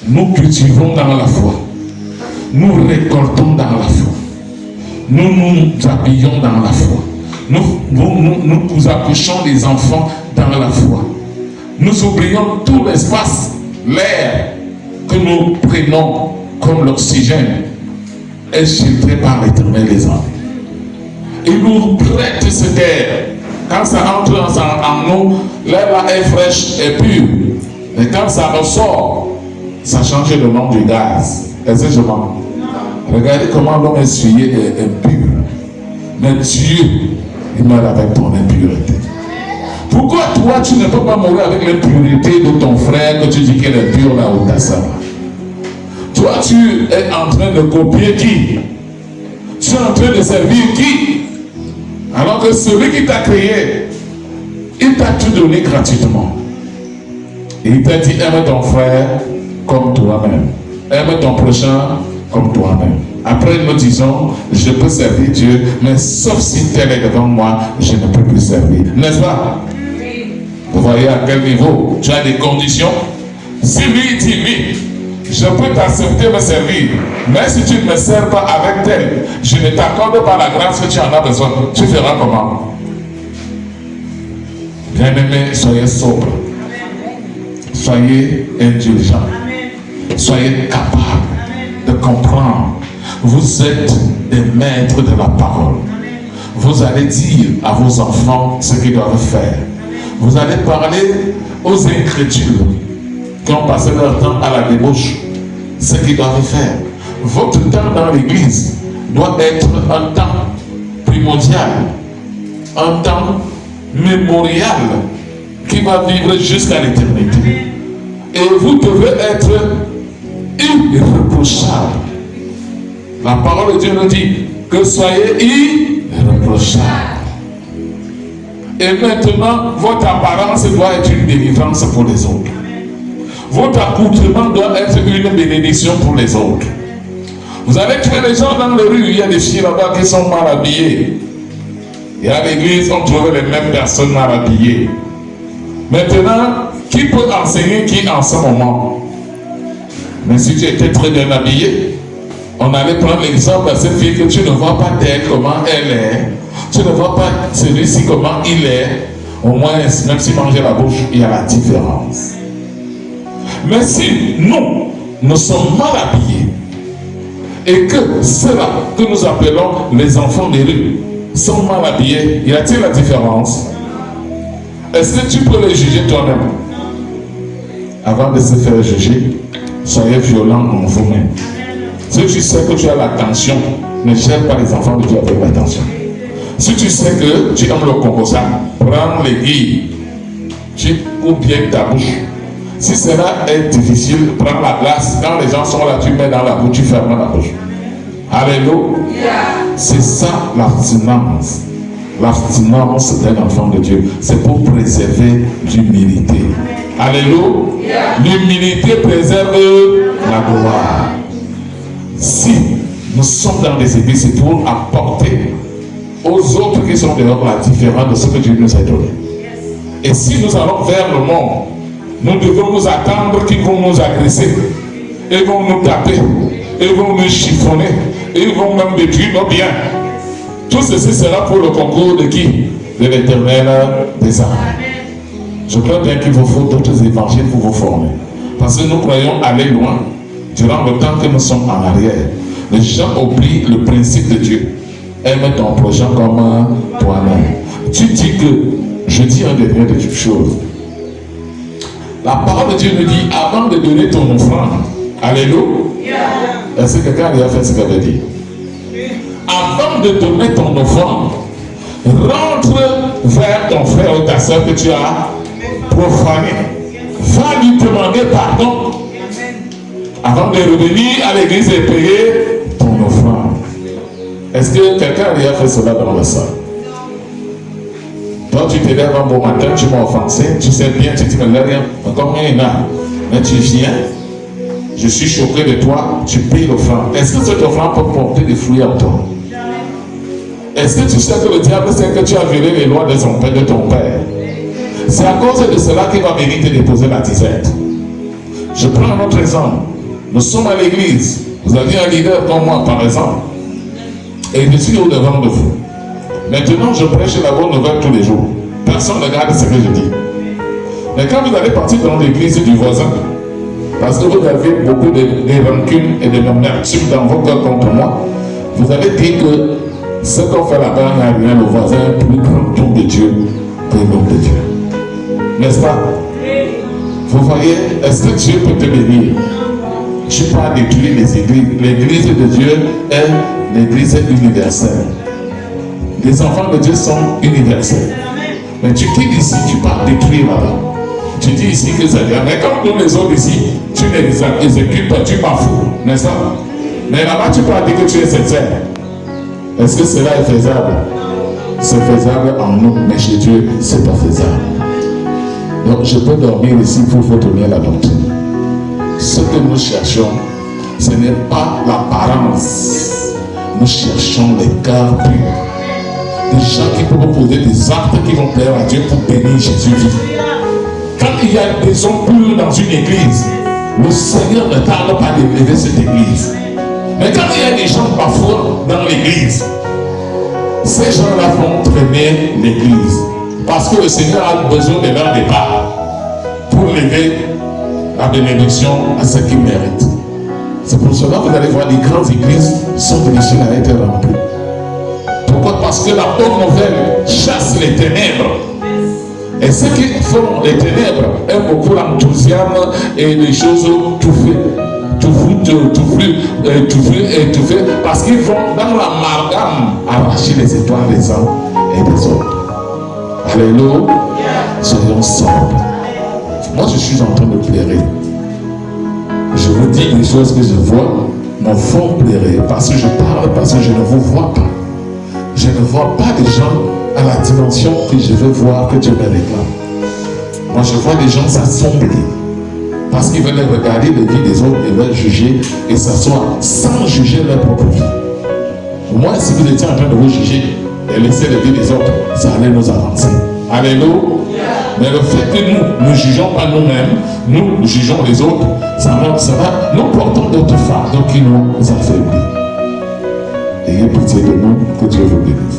nous cultivons dans la foi. Nous récoltons dans la foi. Nous nous habillons dans la foi. Nous accouchons des enfants dans la foi. Nous oublions tout l'espace, l'air que nous prenons comme l'oxygène est filtré par l'Éternel les hommes. Il nous prête cet air. Quand ça entre en nous, l'air là est fraîche et pur. Et quand ça ressort, ça change le nom du gaz. Est-ce que je mens? Regardez comment l'homme est souillé et impur. Mais Dieu, il meurt avec ton impureté. Pourquoi toi, tu ne peux pas mourir avec l'impurité de ton frère que tu dis qu'il est pur là où tu ça? Toi, tu es en train de copier qui? Tu es en train de servir qui? Alors que celui qui t'a créé, il t'a tout donné gratuitement. Et il t'a dit, aime ton frère comme toi-même. Aime ton prochain comme toi-même. Après, nous disons, je peux servir Dieu, mais sauf si tel est devant moi, je ne peux plus servir. N'est-ce pas? Vous voyez à quel niveau? Tu as des conditions. Si lui dit oui, je peux t'accepter me servir, mais si tu ne me sers pas avec tel, je ne t'accorde pas la grâce que tu en as besoin. Tu feras comment? Bien-aimés, soyez sobres. Soyez indulgents. Soyez capables de comprendre. Vous êtes des maîtres de la parole. Vous allez dire à vos enfants ce qu'ils doivent faire. Vous allez parler aux incrédules qui ont passé leur temps à la débauche, ce qu'ils doivent faire. Votre temps dans l'église doit être un temps primordial, un temps mémorial qui va vivre jusqu'à l'éternité. Et vous devez être irréprochable. La parole de Dieu nous dit que soyez irréprochable. Et maintenant, votre apparence doit être une délivrance pour les autres. Votre accoutrement doit être une bénédiction pour les autres. Vous allez trouver les gens dans les rues, il y a des filles là-bas qui sont mal habillées. Et à l'église, on trouve les mêmes personnes mal habillées. Maintenant, qui peut enseigner qui en ce moment? Mais si tu étais très bien habillé, on allait prendre l'exemple de cette fille que tu ne vois pas d'elle, comment elle est. Tu ne vois pas celui-ci, comment il est. Au moins, même s'il mangeait la bouche, il y a la différence. Mais si nous sommes mal habillés, et que ceux-là que nous appelons les enfants des rues sont mal habillés, y a-t-il la différence? Est-ce que tu peux les juger toi-même? Avant de se faire juger, soyez violents en vous-même. Si tu sais que tu as l'attention, ne gère pas les enfants de Dieu avec l'attention. Si tu sais que tu aimes le composant, prends les guilles, tu ouvres bien ta bouche. Si cela est difficile, prends la glace. Quand les gens sont là, tu mets dans la bouche, tu fermes la bouche. Alléluia. C'est ça l'abstinence. L'abstinence d'un enfant de Dieu, c'est pour préserver l'humilité. Alléluia. L'humilité préserve la gloire. Si nous sommes dans les églises, c'est pour apporter aux autres qui sont dehors la différence de ce que Dieu nous a donné. Et si nous allons vers le monde, nous devons nous attendre qu'ils vont nous agresser, ils vont nous taper, ils vont nous chiffonner, ils vont même détruire nos biens. Tout ceci sera pour le concours de qui? De l'Éternel des armées. Je crois bien qu'il vous faut d'autres évangiles pour vous former. Parce que nous croyons aller loin durant le temps que nous sommes en arrière. Les gens oublient le principe de Dieu. Aime ton prochain comme toi-même. Tu dis que, je dis un dernier de choses. La parole de Dieu nous dit, avant de donner ton offrande, alléluia. Est-ce que quelqu'un a fait ce qu'elle avait dit? Avant de donner ton offrande, rentre vers ton frère ou ta soeur que tu as profané. Va lui demander pardon. Avant de revenir à l'église et payer ton offrande. Est-ce que quelqu'un a déjà fait cela dans le salle? Toi, tu te lèves un bon matin, tu m'as offensé, tu sais bien, tu dis, mais rien, comme il y en a. Mais tu viens, je suis choqué de toi, tu payes l'offrande. Est-ce que cette offrande peut porter des fruits en toi? Est-ce que tu sais que le diable sait que tu as violé les lois de ton père? C'est à cause de cela qu'il va venir te déposer la disette. Je prends un autre exemple. Nous sommes à l'église. Vous aviez un leader comme moi, par exemple. Et je suis au-devant de vous. Maintenant, je prêche la bonne nouvelle tous les jours. Personne ne regarde ce que je dis. Mais quand vous allez partir dans l'église du voisin, parce que vous avez beaucoup de rancunes et de l'amertume dans vos cœurs contre moi, vous allez dire que ce qu'on fait là-bas, il n'y a rien, le voisin est plus grand homme de Dieu que l'homme de Dieu. N'est-ce pas? Vous voyez, est-ce que Dieu peut te bénir? Tu peux pas détruire les églises. L'église de Dieu est l'église universelle. Les enfants de Dieu sont universels. Mais tu quittes ici, tu peux pas détruire là-bas. Tu dis ici que c'est bien. Mais comme tous les autres ici, tu ne les exécutes pas, tu bafoues. N'est-ce pas? Mais là-bas, tu peux pas dire que tu es sincère. Est-ce que cela est faisable? C'est faisable en nous, mais chez Dieu, c'est pas faisable. Donc, je peux dormir ici pour vous donner la doctrine. Ce que nous cherchons, ce n'est pas l'apparence. Nous cherchons les cœurs purs. Des gens qui peuvent poser des actes qui vont plaire à Dieu pour bénir Jésus. Quand il y a des hommes purs dans une église, le Seigneur ne tarde pas d'élever cette église. Mais quand il y a des gens parfois dans l'église, ces gens-là font traîner l'église. Parce que le Seigneur a besoin de leur départ pour lever la bénédiction à ceux qui méritent. C'est pour cela que vous allez voir les grandes églises sont destinées à être remplies. Pourquoi? Parce que la bonne nouvelle chasse les ténèbres. Et ceux qui font les ténèbres aiment beaucoup l'enthousiasme et les choses étouffées, parce qu'ils vont dans l'amalgame arracher les étoiles des uns et des autres. Alléluia. Soyons sobres. Moi, je suis en train de pleurer. Je vous dis des choses que je vois me font pleurer parce que je parle, parce que je ne vous vois pas. Je ne vois pas des gens à la dimension que je veux voir, que Dieu me réclame. Moi, je vois des gens s'assembler parce qu'ils veulent regarder les vies des autres et veulent juger et s'asseoir sans juger leur propre vie. Moi, si vous étiez en train de vous juger et laisser les vies des autres, ça allait nous avancer. Alléluia. Mais le fait que nous ne jugeons pas nous-mêmes, nous jugeons les autres, ça va, nous portons d'autres fardeaux qui nous affaiblissent. Ayez pitié de nous, que Dieu vous bénisse.